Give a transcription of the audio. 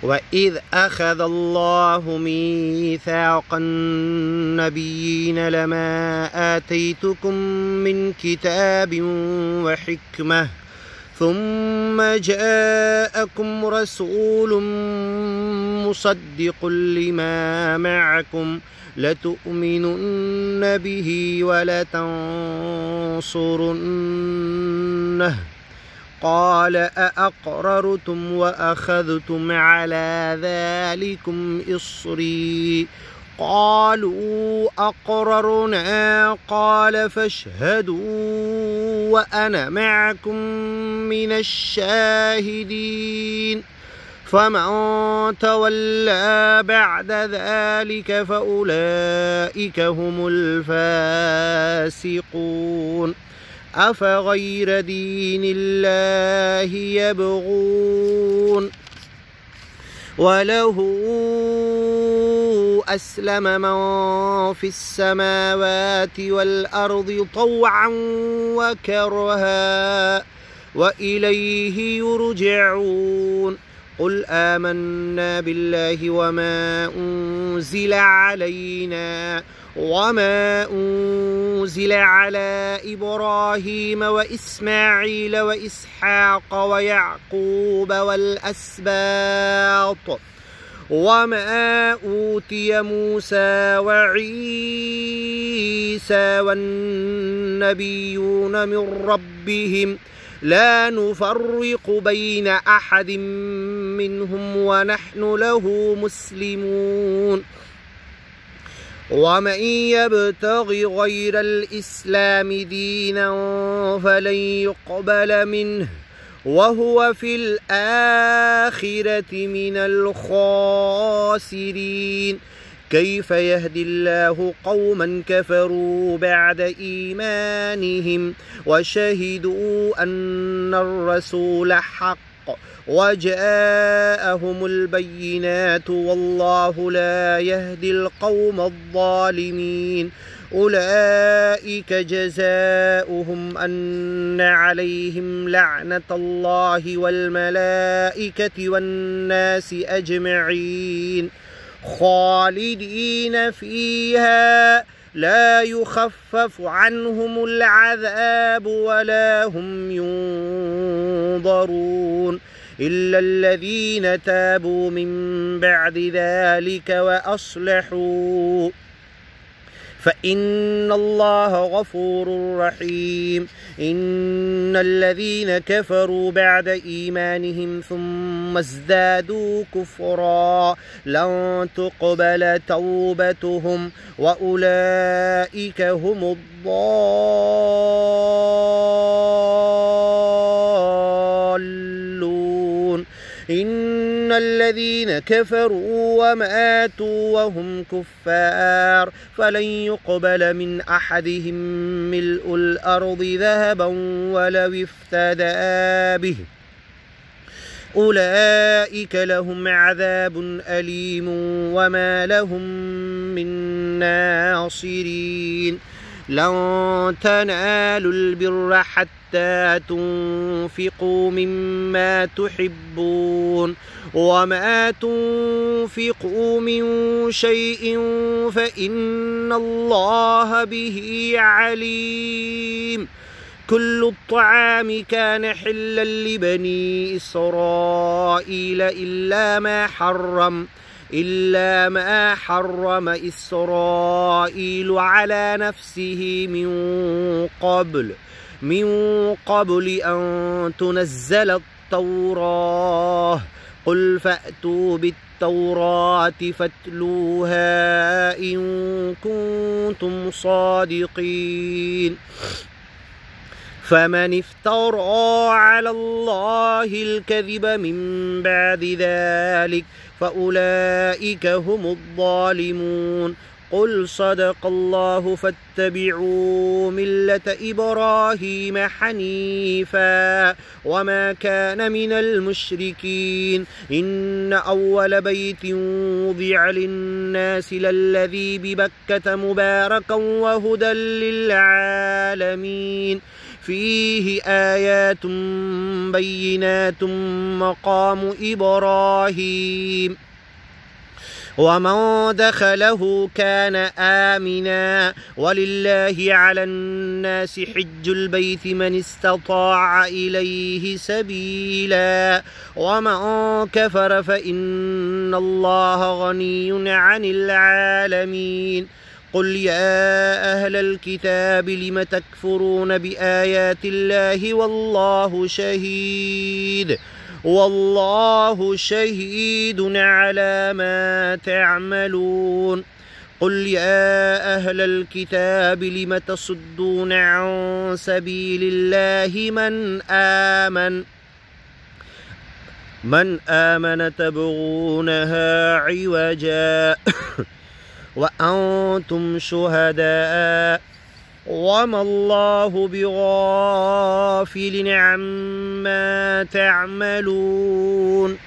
وإذ أخذ الله ميثاق النبيين لما آتيتكم من كتاب وحكمة ثم جاءكم رسول مصدق لما معكم لتؤمنن به ولتنصرنه قال أأقررتم وأخذتم على ذلكم إصري قالوا أقررنا قال فاشهدوا وأنا معكم من الشاهدين فمن تولى بعد ذلك فأولئك هم الفاسقون أفغير دين الله يبغون وله أسلم من في السماوات والأرض طوعا وكرها وإليه يرجعون قل آمنا بالله وما أنزل علينا وما أنزل على إبراهيم وإسماعيل وإسحاق ويعقوب والأسباط وما أوتي موسى وعيسى والنبيون من ربهم لا نفرق بين أحد منهم ونحن له مسلمون ومن يبتغ غير الإسلام دينا فلن يقبل منه وهو في الآخرة من الخاسرين كيف يهدي الله قوما كفروا بعد إيمانهم وشهدوا أن الرسول حق وجاءهم البينات والله لا يهدي القوم الظالمين أولئك جزاؤهم أن عليهم لعنة الله والملائكة والناس أجمعين خالدين فيها لا يخفف عنهم العذاب ولا هم ينظرون إلا الذين تابوا من بعد ذلك وأصلحوا فإن الله غفور رحيم إن الذين كفروا بعد إيمانهم ثم ازدادوا كفرا لن تقبل توبتهم وأولئك هم الضالون إن الذين كفروا وماتوا وهم كفار فلن يقبل من أحدهم ملء الأرض ذهبا ولو افتدى به أولئك لهم عذاب أليم وما لهم من ناصرين لن تنالوا البر حتى تنفقوا مما تحبون وما تنفقوا من شيء فإن الله به عليم كل الطعام كان حلا لبني إسرائيل إلا ما حرم إسرائيل على نفسه من قبل أن تنزل التوراة قل فأتوا بالتوراة فاتلوها إن كنتم صادقين فمن افترى على الله الكذب من بعد ذلك فأولئك هم الظالمون قل صدق الله فاتبعوا ملة إبراهيم حنيفا وما كان من المشركين إن أول بيت وضع للناس للذي ببكة مباركا وهدى للعالمين فيه آيات بينات مقام إبراهيم ومن دخله كان آمنا ولله على الناس حج البيت من استطاع إليه سبيلا ومن كفر فإن الله غني عن العالمين قل يا أهل الكتاب لم تكفرون بآيات الله والله شهيد على ما تعملون قل يا أهل الكتاب لم تصدون عن سبيل الله من آمن تبغونها عوجا وأنتم شهداء وما الله بغافل عما تعملون